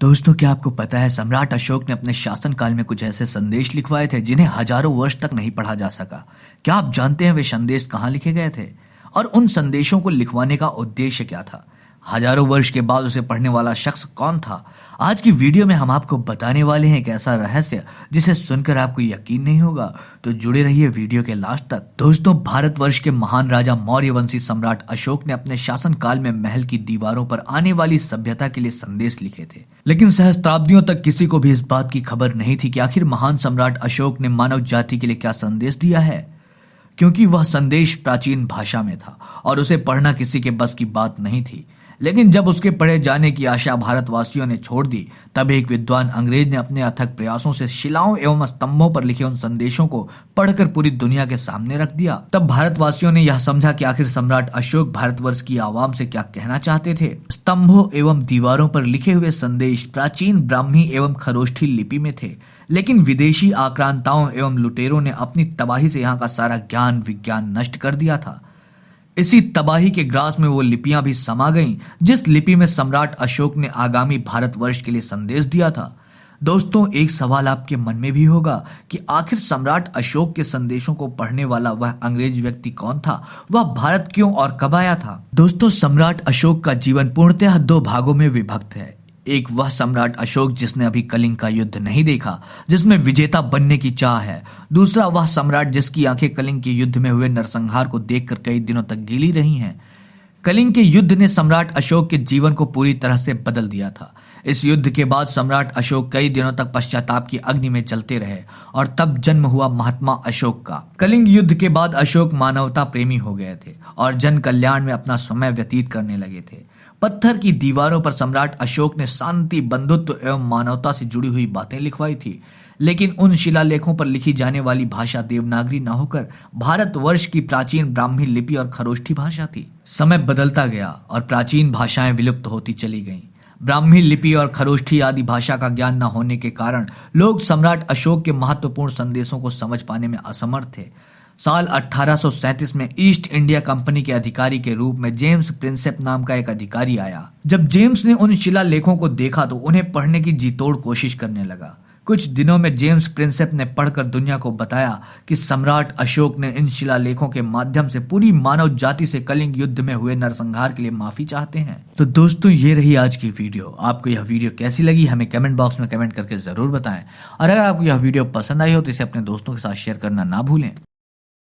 दोस्तों, क्या आपको पता है सम्राट अशोक ने अपने शासनकाल में कुछ ऐसे संदेश लिखवाए थे जिन्हें हजारों वर्ष तक नहीं पढ़ा जा सका। क्या आप जानते हैं वे संदेश कहाँ लिखे गए थे और उन संदेशों को लिखवाने का उद्देश्य क्या था? हजारों वर्ष के बाद उसे पढ़ने वाला शख्स कौन था? आज की वीडियो में हम आपको बताने वाले हैं एक ऐसा रहस्य जिसे सुनकर आपको यकीन नहीं होगा। तो जुड़े रहिए वीडियो के लास्ट तक। दोस्तों, भारतवर्ष के महान राजा मौर्यवंशी सम्राट अशोक ने अपने शासनकाल में महल की दीवारों पर आने वाली सभ्यता के लिए संदेश लिखे थे, लेकिन सहस्त्राब्दियों तक किसी को भी इस बात की खबर नहीं थी कि आखिर महान सम्राट अशोक ने मानव जाति के लिए क्या संदेश दिया है, क्योंकि वह संदेश प्राचीन भाषा में था और उसे पढ़ना किसी के बस की बात नहीं थी। लेकिन जब उसके पढ़े जाने की आशा भारतवासियों ने छोड़ दी, तब एक विद्वान अंग्रेज ने अपने अथक प्रयासों से शिलाओं एवं स्तंभों पर लिखे उन संदेशों को पढ़कर पूरी दुनिया के सामने रख दिया। तब भारतवासियों ने यह समझा कि आखिर सम्राट अशोक भारतवर्ष की आवाम से क्या कहना चाहते थे। स्तंभों एवं दीवारों पर लिखे हुए संदेश प्राचीन ब्राह्मी एवं खरोष्ठी लिपि में थे, लेकिन विदेशी आक्रांताओं एवं लुटेरों ने अपनी तबाही से यहाँ का सारा ज्ञान विज्ञान नष्ट कर दिया था। इसी तबाही के ग्रास में वो लिपियां भी समा गईं जिस लिपि में सम्राट अशोक ने आगामी भारतवर्ष के लिए संदेश दिया था। दोस्तों, एक सवाल आपके मन में भी होगा कि आखिर सम्राट अशोक के संदेशों को पढ़ने वाला वह अंग्रेज व्यक्ति कौन था? वह भारत क्यों और कब आया था? दोस्तों, सम्राट अशोक का जीवन पूर्णतः दो भागों में विभक्त है। एक वह सम्राट अशोक जिसने अभी कलिंग का युद्ध नहीं देखा, जिसमें विजेता बनने की चाह है। दूसरा वह सम्राट जिसकी आंखें कलिंग के युद्ध में हुए नरसंहार को देखकर कई दिनों तक गीली रही हैं। कलिंग के युद्ध ने सम्राट अशोक के जीवन को पूरी तरह से बदल दिया था। इस युद्ध के बाद सम्राट अशोक कई दिनों तक पश्चाताप की अग्नि में जलते रहे और तब जन्म हुआ महात्मा अशोक का। कलिंग युद्ध के बाद अशोक मानवता प्रेमी हो गए थे और जन कल्याण में अपना समय व्यतीत करने लगे थे। पत्थर की दीवारों पर सम्राट अशोक ने शांति, बंधुत्व एवं मानवता से जुड़ी हुई बातें लिखवाई थी, लेकिन उन शिलालेखों पर लिखी जाने वाली भाषा देवनागरी न होकर भारतवर्ष की प्राचीन ब्राह्मी लिपि और खरोष्ठी भाषा थी। समय बदलता गया और प्राचीन भाषाएं विलुप्त होती चली गईं। ब्राह्मी लिपि और खरोष्ठी आदि भाषा का ज्ञान न होने के कारण लोग सम्राट अशोक के महत्वपूर्ण संदेशों को समझ पाने में असमर्थ थे। साल 1837 में ईस्ट इंडिया कंपनी के अधिकारी के रूप में जेम्स प्रिंसेप नाम का एक अधिकारी आया। जब जेम्स ने उन शिलालेखों को देखा तो उन्हें पढ़ने की जीतोड़ कोशिश करने लगा। कुछ दिनों में जेम्स प्रिंसेप ने पढ़कर दुनिया को बताया कि सम्राट अशोक ने इन शिलालेखों के माध्यम से पूरी मानव जाति से कलिंग युद्ध में हुए नरसंहार के लिए माफी चाहते हैं। तो दोस्तों, ये रही आज की वीडियो। आपको यह वीडियो कैसी लगी हमें कमेंट बॉक्स में कमेंट करके जरूर बताएं, और अगर आपको यह वीडियो पसंद आई हो तो इसे अपने दोस्तों के साथ शेयर करना ना भूलें।